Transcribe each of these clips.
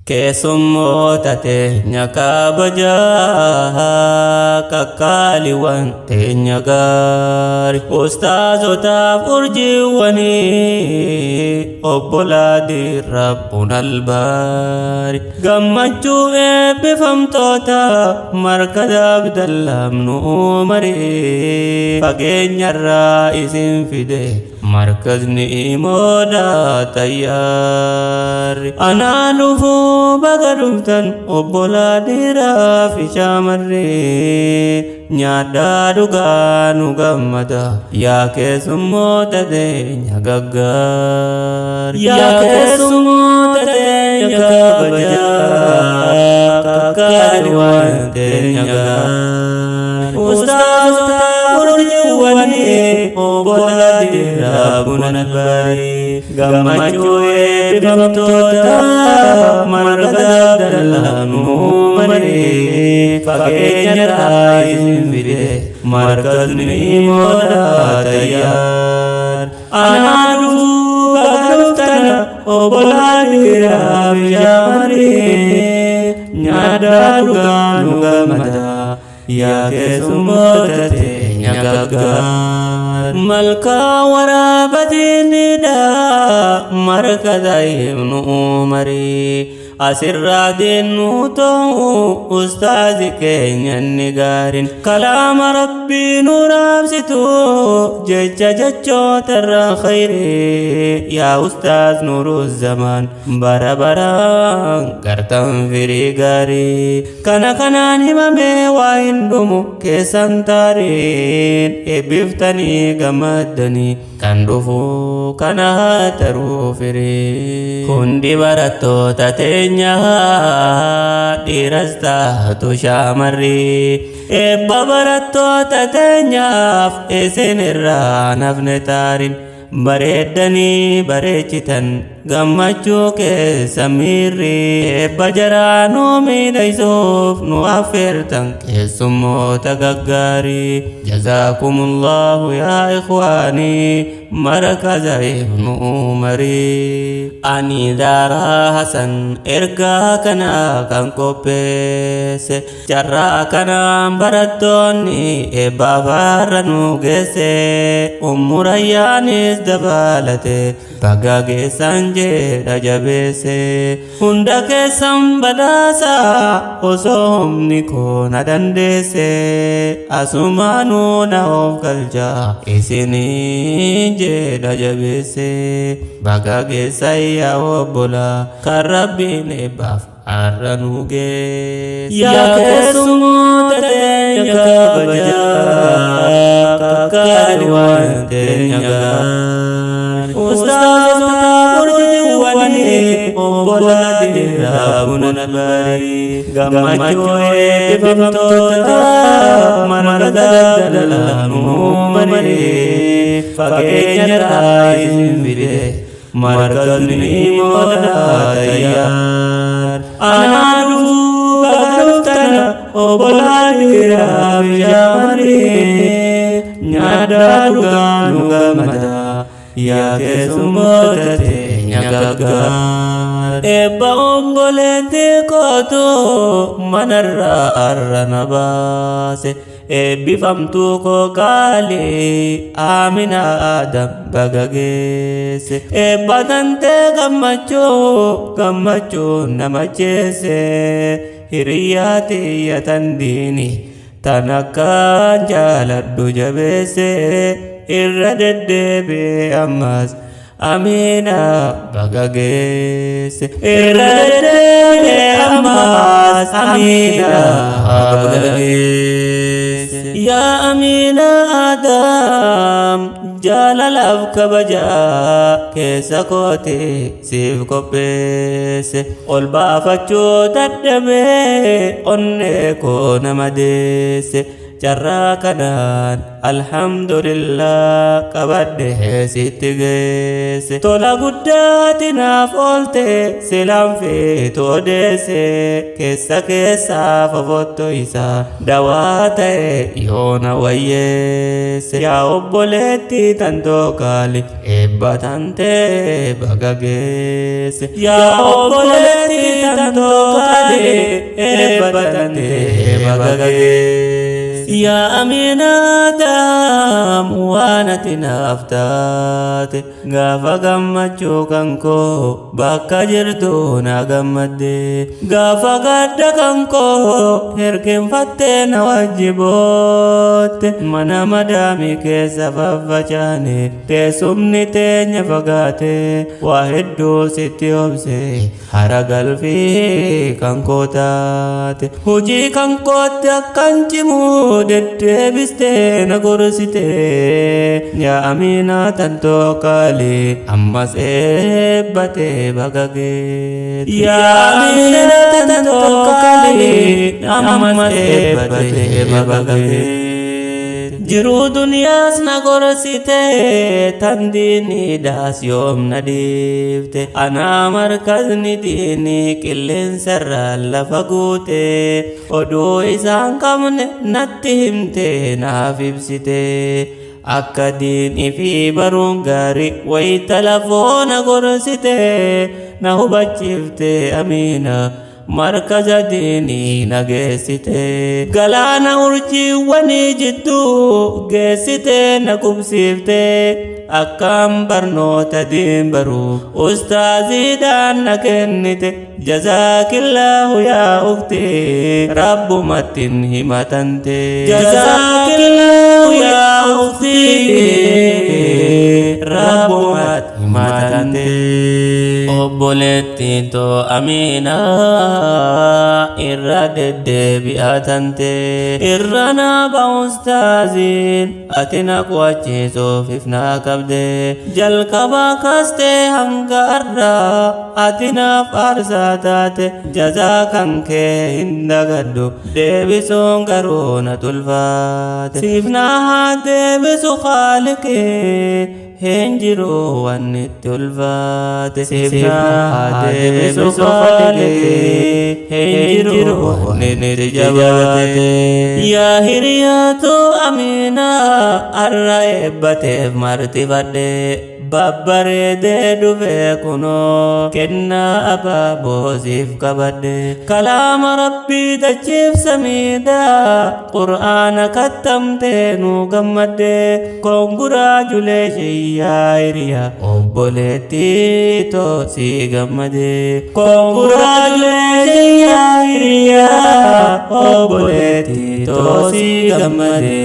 keessummoota teenya kabajaa kakkaaliiwwan teenya gaarii ustaazotaaf urjiiwwanii obbolaatii rabbuun albaari gammachuu eebbifamtoota markadaaf dallaamnu marii fageenyarraa isin fide markazni imooda tayyaari anaa dhufuu baga dhuftan obbolaa dhiiraa fi shaamarree nyaadhaa dhugaa nu gammada yaa keessummoota teenya gaggaari yaa keessummoota teenya kabajaa kakkaaliiwwan teenya gaarii ustaazota urjiiwwanii obbolaa dhiiraa bunan albaari gammachuu eebbifamtoota markadaaf dallaamnu marii fageenyarraa isin fide markazni imooda tayyaari anaa dhufuu baga dhuftan obbolaa dhiiraa fi shaamarree nyaadhaa dhugaa nu gammada yaa keessummoota teenya gaggaari malkaa waraabatinidha markada himnu marii asirraa deenu ta'u ustaazi keenya inni gaariin kalaama rabbii nu raabsitu jecha jechootarra khayrii yaa ustaaz nuru zamaan bara baraan gartan firii gaarii kana kanaan himamee waa hin dhumu keessan taariin eebbiftanii gammaddanii kan dhufu kana haa taruu firii hundi barattoota teenya dhiiras taatu shaamarrii eebba barattoota teenyaaf isin irraa nafne taariin bareeddanii bareechitan gammachuu keessa miirrii eebba jaraa nu miidhaysuuf nu affeertan keessummoota gaggaarii jazaakumullahu yaa ikhwaanii markaza ibnu marii ani daaraa hasan ergaa kana kan qopheesse carraa kanaan barattoonni eebbaaf har'a nu geesse ummurayyaanis dabalate baga geessan jedha jabeesse hunda keessan badhaasa osoo humni koo na dandeesse asumaanuu na of galcha isiniin jedha jabeesse baga geessan yaa obbola kan rabbiin eebbaaf har'a nu geesse yaa keessummoota teenya kabajaa kakkaaliiwwan teenya gaarii ustaazota urjiiwwanii obbolaa dhiiraa bunan albaari gammachuu eebbifamtoota markadaaf dallaamnu marii fageenyarraa isin fide markazni imooda tayyaari anaa dhufuu baga dhuftan obbolaa dhiiraa fi shaamarree nyaadhaa dhugaa nu gammada yaa keessummoota teenya gaggaari eebba obboleetti kootu manarraa har'a na baase eebbifamtuu koo qaalii Amina Adam baga geesse eebba tantee gammachuu nama jeesse hiriyyaa tiyyatan diini tan akkaan jaaladhu jabeesse irra deddeebi'e ammas Amina baga geesse irra deddeebi'e ammas Amina baga geesse yaa Amina Adam jaalalaaf kabajaa keessa koote siif qopheesse ol baafachuu dadhabee onnee koo nama deesse carraa kanaan alhamdulillah qabadhe sitti geesse tola guddaati naaf oolte silaan feetu odeesse keessaa fofotto isaa dawaa ta'e yoona wayyeesse yaa obboleetti tantoo kaali eebba tantee baga geesse yaa obboleetti tantokale eebbatante bagagees yaa Aminaadam waan ati naaf taate gaafa gammachuu kan koo bakka jirtu na gammadde gaafa gadda kan koo hirkinfattee na wajjibootte mana madaamii keessa faffacaane teessumni teenya fagaate waa hedduu sitti obse hara galfii kan koo taate hojii kan kootti akkan cimuu deddeebistee na gorsite yaa Aminaa tantokale ammas eebbatee bagageet yaa Aminaa tantokale ammas eebbatee bagageet jiruu duniyaas na gorsite tan diiniidhaas yoom na dhiifte anaa markazni diinii qilleensarraa lafa guute oduu isaan qabne natti himte naaf ibsite akka diinii fi baruun gaarii wayita lafoo na gorsite na hubachiifte Aminaa markaza diinii na geessite galaana urjiiwwanii jidduu geessite na qubsiifte akkaan barnoota diin baruu ustaaziidhaan na kennite jazaakillaahu yaa ukti rabbumattin himatante jazaakillaahu yaa ukti rabbumat himatante obboleetti too Aminaa irra deddeebi'atante irra naaba ustaaziin ati na qo'achiisuuf ifnaa qabde jalqaba kaastee hanga arraa ati naaf aarsaa taate jazaa kan kee hin dagaddu deebisuun garuu na tulfaate siif naa haa deebisu Haaliqii hin jiru waan itti ulfaate siif naa haa deebisu Haaliqii hin jiru waan itti jabaate yaa hiriyaatu Aminaa arra eebbateef martifadhe babbareedee dhufee kunoo kennaa abaaboo siif qabadhe kalaama rabbii dachiif samiidhaa qur'aana kattamtee nu gammadde konguraa julee shiyyaa hiriyaa obboleettii too sii gammade konguraa julee shiyyaa hiriyaa obboleettii too sii gammade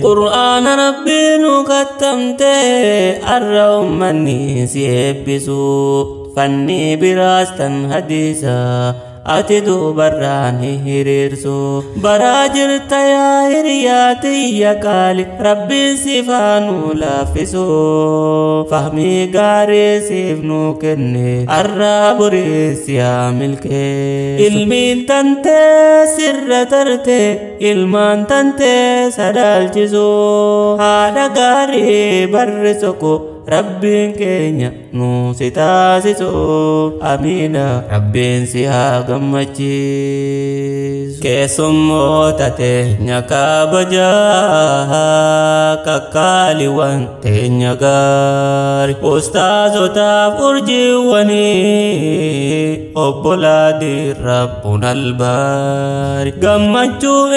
قرآن ربي نكتمته الرومني سيبسو فني براستن حديثا أتدو براني هريرسو براجر تيا هرياتي يكالي ربي سيفانو لافسو فهمي غاري سيفنو كني الرابريس يا ملكي علمين تنتي سر ترتي علمان تنتي سدال جزو هذا غاري برسكو ربين كينيا نو ستاسسو أمينة ربين سيها غمجيس كيسمو تته نيكا بجاها كاكالي وان تنيا غاري أستاذو تاف أرجيواني أبولادي ربنا الباري غمجو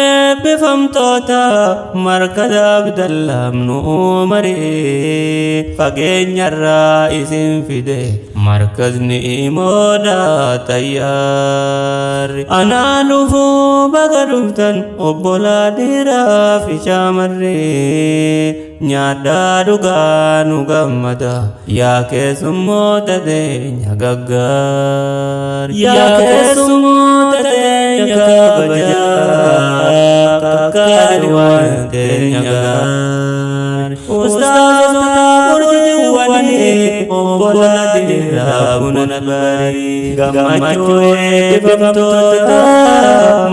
بفمتوتا مركز عبد الله منو مري فageenyarraa isin fide markazni imoodaa tayyaarri anaa dhufuu baga dhuftan obbolaa dhiiraa fi shaamarree nyaadhaa dhugaa nu gammada yaa keessummoota teenya gaggaari yaa keessummoota teenya kabajaa kakkaani waan teenya gaari ustaazota urjiwwanii obbolaa dhiiraa buna bari gammachuu eebbifamtoota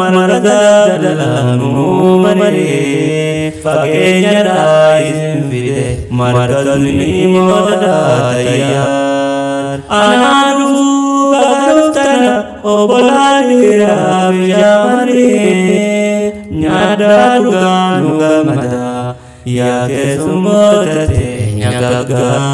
margaa dalaanuu maree fageenyarraa isin fide margazni moodaa tayyaar anaa dhufuu baga dhuftana obbolaa dhiiraa fi shaamarree nyaadhaa dhugaa nu gammada yaa keessummoota teenya gaggaari